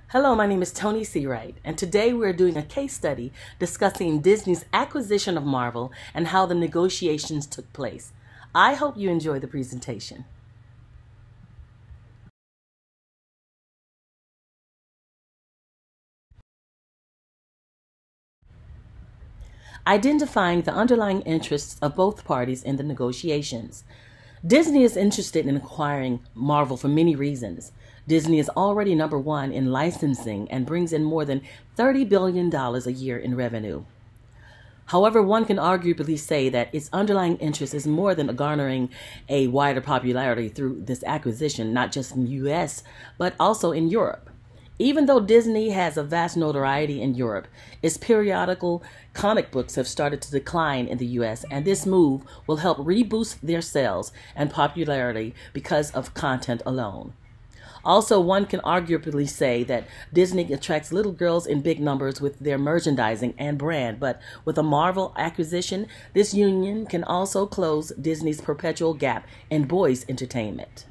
Hello, my name is Toni Seawright, and today we're doing a case study discussing Disney's acquisition of Marvel and how the negotiations took place. I hope you enjoy the presentation. Identifying the underlying interests of both parties in the negotiations. Disney is interested in acquiring Marvel for many reasons. Disney is already number one in licensing and brings in more than $30 billion a year in revenue. However, one can arguably say that its underlying interest is more than garnering a wider popularity through this acquisition, not just in the US, but also in Europe. Even though Disney has a vast notoriety in Europe, its periodical comic books have started to decline in the US, and this move will help reboost their sales and popularity because of content alone. Also, one can arguably say that Disney attracts little girls in big numbers with their merchandising and brand, but with a Marvel acquisition, this union can also close Disney's perpetual gap in boys' entertainment.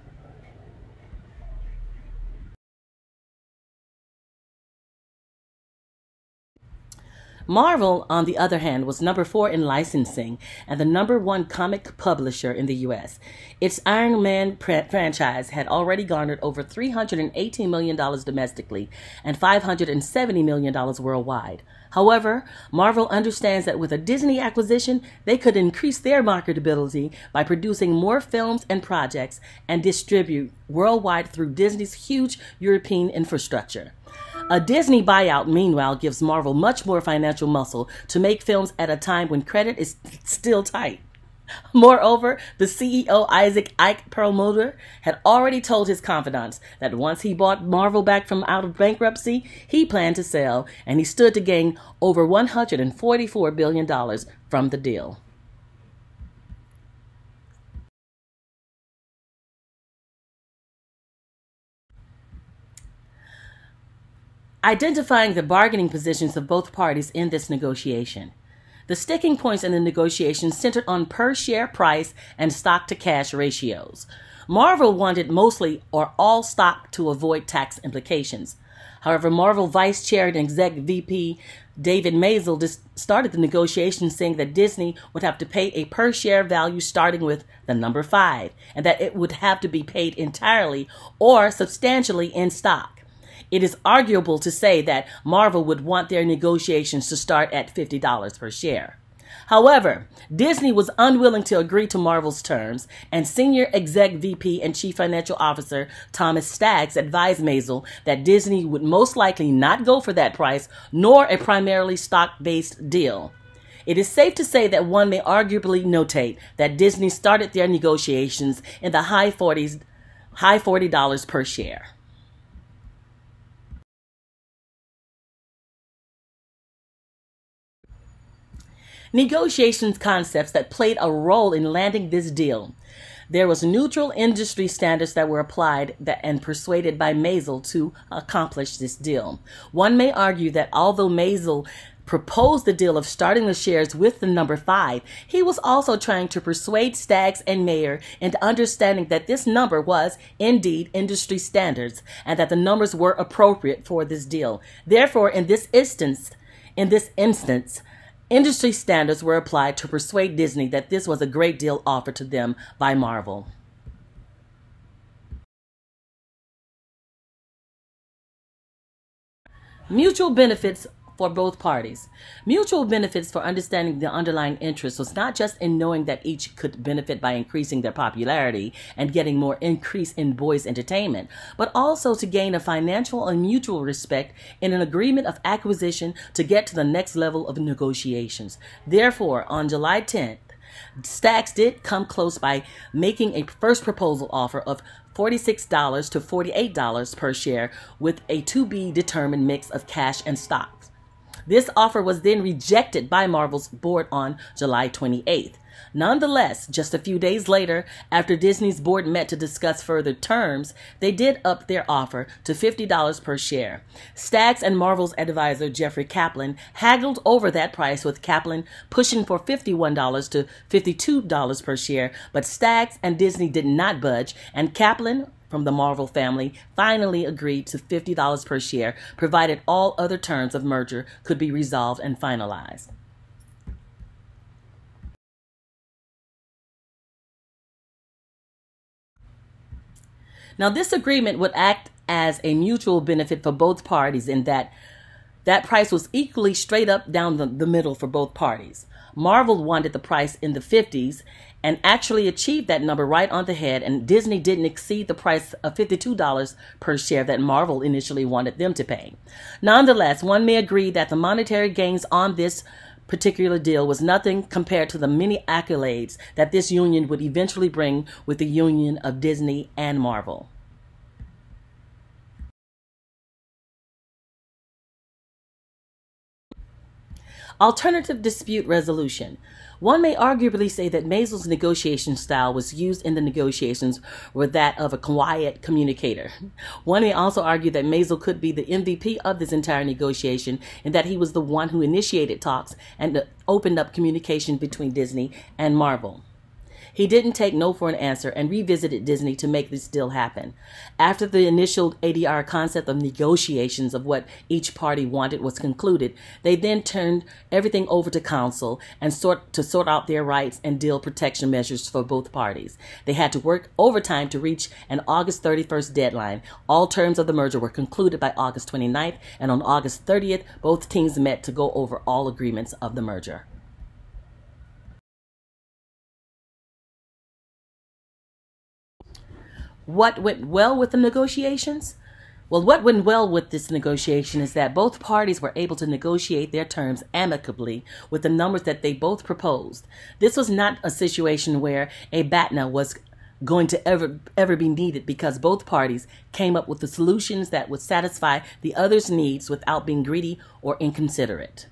Marvel, on the other hand, was number 4 in licensing and the number 1 comic publisher in the US. Its Iron Man franchise had already garnered over $318 million domestically and $570 million worldwide. However, Marvel understands that with a Disney acquisition, they could increase their marketability by producing more films and projects and distribute worldwide through Disney's huge European infrastructure. A Disney buyout, meanwhile, gives Marvel much more financial muscle to make films at a time when credit is still tight. Moreover, the CEO, Isaac Ike Perlmutter, had already told his confidants that once he bought Marvel back from out of bankruptcy, he planned to sell, and he stood to gain over $144 billion from the deal. Identifying the bargaining positions of both parties in this negotiation. The sticking points in the negotiations centered on per-share price and stock-to-cash ratios. Marvel wanted mostly or all stock to avoid tax implications. However, Marvel Vice Chair and Exec VP David Maisel started the negotiations saying that Disney would have to pay a per-share value starting with the number 5, and that it would have to be paid entirely or substantially in stock. It is arguable to say that Marvel would want their negotiations to start at $50 per share. However, Disney was unwilling to agree to Marvel's terms, and Senior Exec VP and Chief Financial Officer Thomas Staggs advised Maisel that Disney would most likely not go for that price, nor a primarily stock-based deal. It is safe to say that one may arguably notate that Disney started their negotiations in the high $40 per share. Negotiations concepts that played a role in landing this deal. There was neutral industry standards that were applied and persuaded by Maisel to accomplish this deal. One may argue that although Maisel proposed the deal of starting the shares with the number 5, he was also trying to persuade Staggs and Mayer into understanding that this number was indeed industry standards and that the numbers were appropriate for this deal. Therefore, in this instance, industry standards were applied to persuade Disney that this was a great deal offered to them by Marvel. Mutual benefits for both parties. Mutual benefits for understanding the underlying interest was not just in knowing that each could benefit by increasing their popularity and getting more increase in boys' entertainment, but also to gain a financial and mutual respect in an agreement of acquisition to get to the next level of negotiations. Therefore, on July 10th, Staggs did come close by making a first proposal offer of $46 to $48 per share with a to-be determined mix of cash and stocks. This offer was then rejected by Marvel's board on July 28th. Nonetheless, just a few days later, after Disney's board met to discuss further terms, they did up their offer to $50 per share. Staggs and Marvel's advisor, Jeffrey Kaplan, haggled over that price, with Kaplan pushing for $51 to $52 per share, but Staggs and Disney did not budge, and Kaplan from the Marvel family finally agreed to $50 per share, provided all other terms of merger could be resolved and finalized. Now, this agreement would act as a mutual benefit for both parties in that price was equally straight up down the middle for both parties. Marvel wanted the price in the 50s and actually achieved that number right on the head, and Disney didn't exceed the price of $52 per share that Marvel initially wanted them to pay. Nonetheless, one may agree that the monetary gains on this particular deal was nothing compared to the many accolades that this union would eventually bring with the union of Disney and Marvel. Alternative dispute resolution. One may arguably say that Maisel's negotiation style was used in the negotiations were that of a quiet communicator. One may also argue that Maisel could be the MVP of this entire negotiation in that he was the one who initiated talks and opened up communication between Disney and Marvel. He didn't take no for an answer and revisited Disney to make this deal happen. After the initial ADR concept of negotiations of what each party wanted was concluded, they then turned everything over to counsel and sort out their rights and deal protection measures for both parties. They had to work overtime to reach an August 31st deadline. All terms of the merger were concluded by August 29th, and on August 30th, both teams met to go over all agreements of the merger. What went well with the negotiations? Well, what went well with this negotiation is that both parties were able to negotiate their terms amicably with the numbers that they both proposed. This was not a situation where a BATNA was going to ever be needed, because both parties came up with the solutions that would satisfy the other's needs without being greedy or inconsiderate.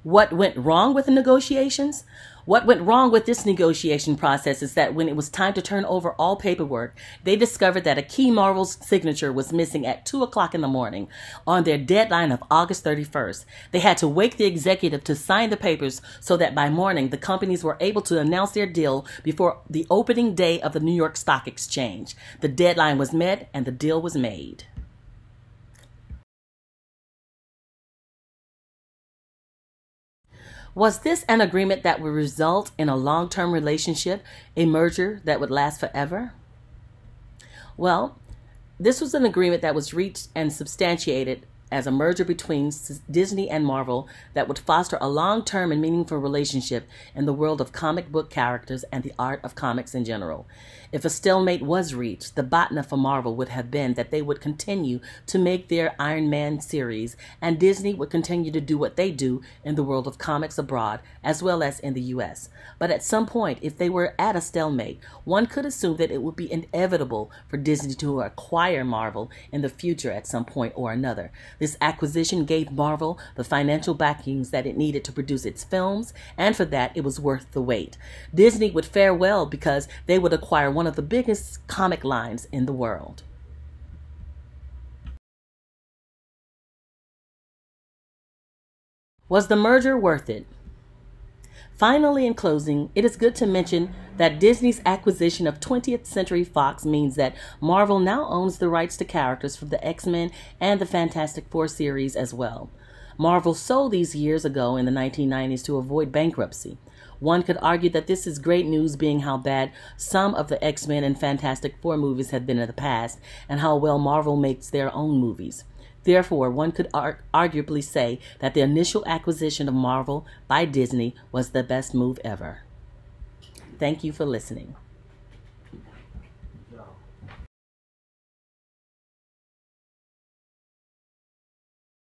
What went wrong with the negotiations? What went wrong with this negotiation process is that when it was time to turn over all paperwork, they discovered that a key Marvel's signature was missing at 2 o'clock in the morning on their deadline of August 31st. They had to wake the executive to sign the papers so that by morning the companies were able to announce their deal before the opening day of the New York Stock Exchange. The deadline was met and the deal was made. Was this an agreement that would result in a long-term relationship, a merger that would last forever? Well, this was an agreement that was reached and substantiated as a merger between Disney and Marvel that would foster a long-term and meaningful relationship in the world of comic book characters and the art of comics in general. If a stalemate was reached, the BATNA for Marvel would have been that they would continue to make their Iron Man series, and Disney would continue to do what they do in the world of comics abroad, as well as in the U.S. But at some point, if they were at a stalemate, one could assume that it would be inevitable for Disney to acquire Marvel in the future at some point or another. This acquisition gave Marvel the financial backings that it needed to produce its films, and for that, it was worth the wait. Disney would fare well because they would acquire one of the biggest comic lines in the world. Was the merger worth it? Finally, in closing, it is good to mention that Disney's acquisition of 20th Century Fox means that Marvel now owns the rights to characters from the X-Men and the Fantastic Four series as well. Marvel sold these years ago in the 1990s to avoid bankruptcy. One could argue that this is great news, being how bad some of the X-Men and Fantastic Four movies have been in the past, and how well Marvel makes their own movies. Therefore, one could arguably say that the initial acquisition of Marvel by Disney was the best move ever. Thank you for listening.